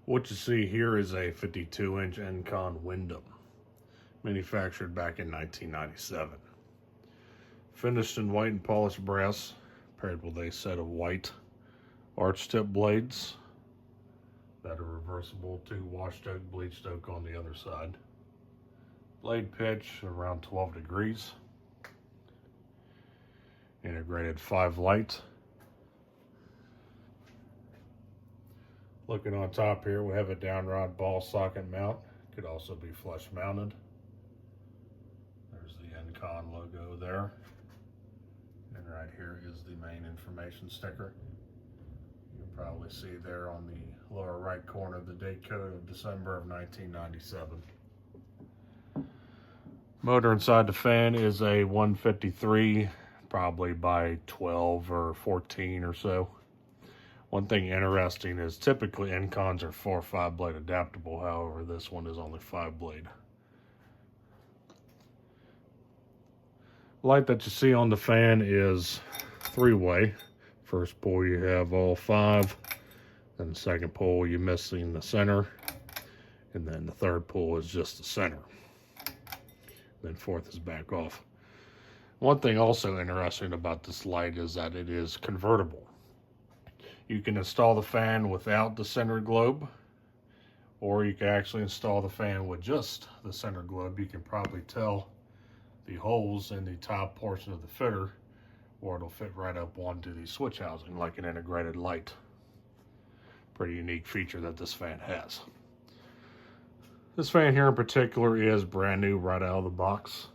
What you see here is a 52-inch Encon Wyndham, manufactured back in 1997. Finished in white and polished brass, paired with a set of white arch tip blades that are reversible to washed oak, bleached oak on the other side. Blade pitch around 12 degrees. Integrated 5 light. Looking on top here, we have a downrod ball socket mount. Could also be flush mounted. There's the Encon logo there. And right here is the main information sticker. You can probably see there on the lower right corner the date code of December of 1997. Motor inside the fan is a 153, probably by 12 or 14 or so. One thing interesting is typically Encons are 4 or 5 blade adaptable, however this one is only 5 blade. Light that you see on the fan is 3-way. First pull you have all 5, then the second pull you're missing the center, and then the third pull is just the center. Then fourth is back off. One thing also interesting about this light is that it is convertible. You can install the fan without the center globe, or you can actually install the fan with just the center globe. You can probably tell the holes in the top portion of the fitter, or it'll fit right up onto the switch housing like an integrated light. Pretty unique feature that this fan has. This fan here in particular is brand new right out of the box.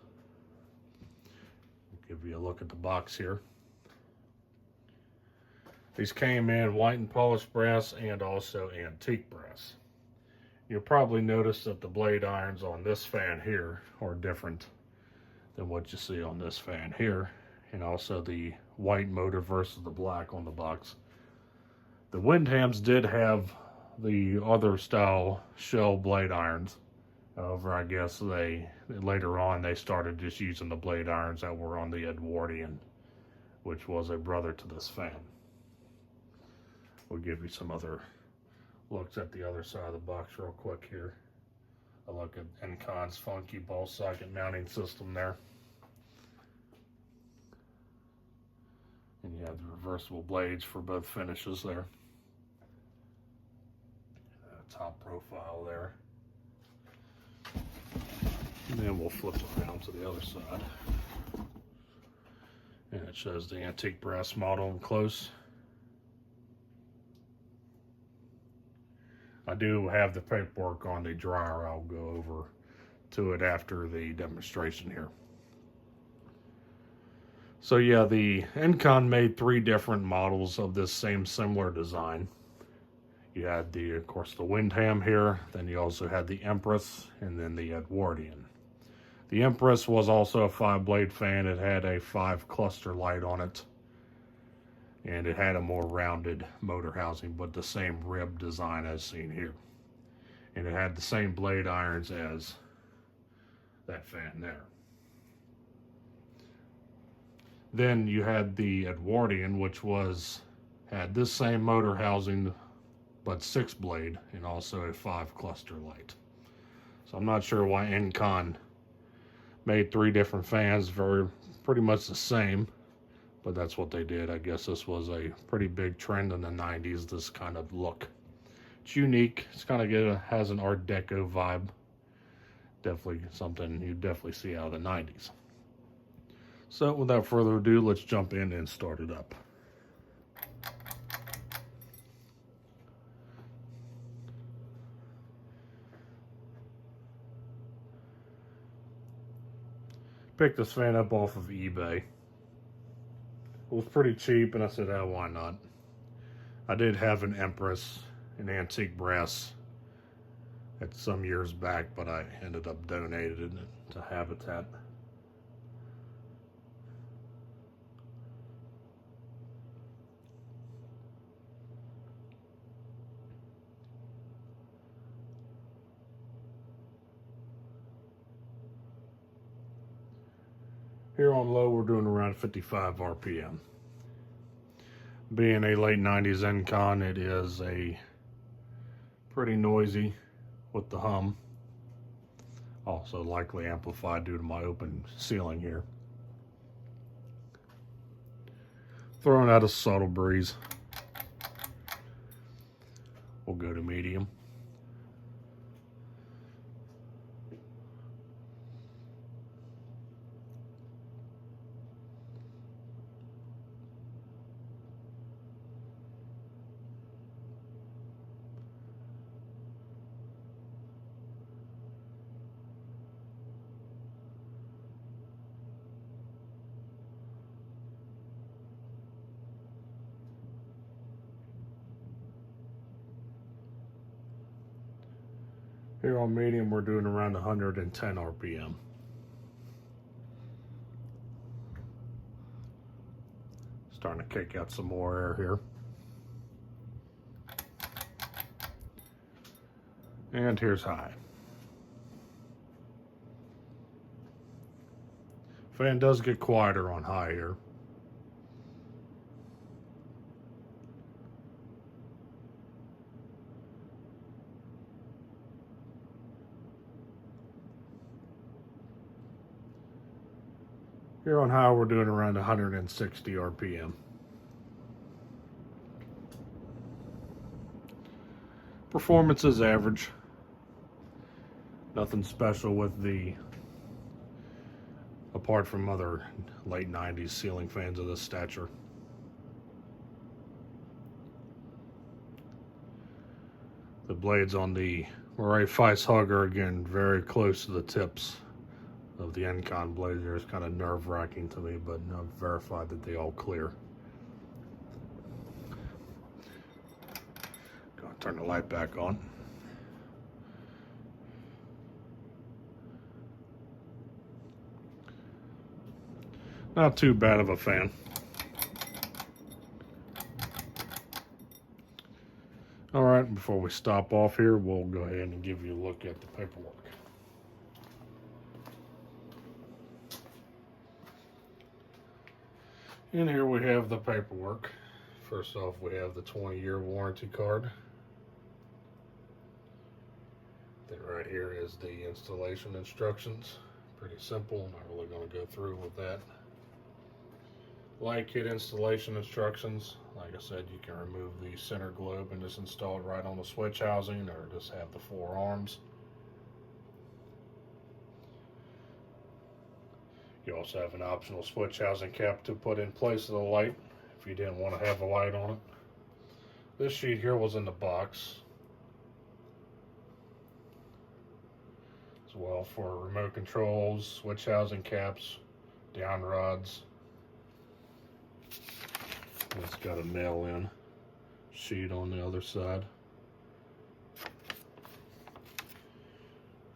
I'll give you a look at the box here. These came in white and polished brass and also antique brass. You'll probably notice that the blade irons on this fan here are different than what you see on this fan here, and also the white motor versus the black on the box. The Wyndhams did have the other style shell blade irons. However, I guess later on they started just using the blade irons that were on the Edwardian, which was a brother to this fan. We'll give you some other looks at the other side of the box real quick here. A look at Encon's funky ball socket mounting system there. And you have the reversible blades for both finishes there. Top profile there. And then we'll flip it around to the other side. And it shows the antique brass model in close. I do have the paperwork on the dryer. I'll go over to it after the demonstration here. So yeah, the Encon made 3 different models of this same similar design. You had of course, the Wyndham here, then you also had the Empress, and then the Edwardian. The Empress was also a 5-blade fan. It had a 5 cluster light on it, and it had a more rounded motor housing, but the same rib design as seen here. And it had the same blade irons as that fan there. Then you had the Edwardian, which had this same motor housing, but 6 blade, and also a 5 cluster light. So I'm not sure why Encon made 3 different fans, pretty much the same. But that's what they did. I guess this was a pretty big trend in the 90s, this kind of look. It's unique. It's kind of has an Art Deco vibe. Definitely something you definitely see out of the 90s. So without further ado, let's jump in and start it up. Picked this fan up off of eBay. It was pretty cheap, and I said, oh, why not? I did have an Empress, an antique brass, at some years back, but I ended up donating it to Habitat. Here on low, we're doing around 55 RPM. Being a late 90s Encon, it is a pretty noisy with the hum. Also likely amplified due to my open ceiling here. Throwing out a subtle breeze. We'll go to medium. Here on medium, we're doing around 110 RPM. Starting to kick out some more air here. And here's high. Fan does get quieter on high here. Here on high, we're doing around 160 RPM. Performance is average. Nothing special with the, apart from other late 90s ceiling fans of this stature. The blades on the Murray Feist Hug are again very close to the tips of the Encon blades. It's kind of nerve-wracking to me, but I've verified that they all clear. Gonna turn the light back on. Not too bad of a fan. All right, before we stop off here, we'll go ahead and give you a look at the paperwork. And here we have the paperwork. First off, we have the 20-year warranty card. Then right here is the installation instructions. Pretty simple, not really going to go through with that. Light kit installation instructions. Like I said, you can remove the center globe and just install it right on the switch housing, or just have the 4 arms. You also have an optional switch housing cap to put in place of the light if you didn't want to have a light on it. This sheet here was in the box as well for remote controls, switch housing caps, down rods. It's got a mail-in sheet on the other side.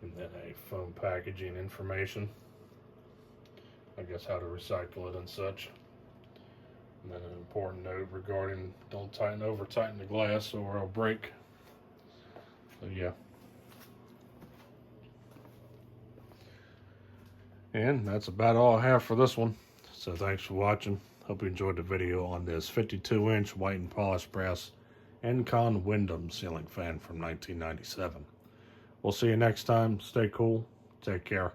And then a foam packaging information. I guess how to recycle it and such. And then an important note regarding don't tighten the glass or it'll break. So yeah. And that's about all I have for this one. So thanks for watching. Hope you enjoyed the video on this 52-inch white and polished brass Encon Wyndham ceiling fan from 1997. We'll see you next time. Stay cool. Take care.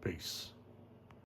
Peace.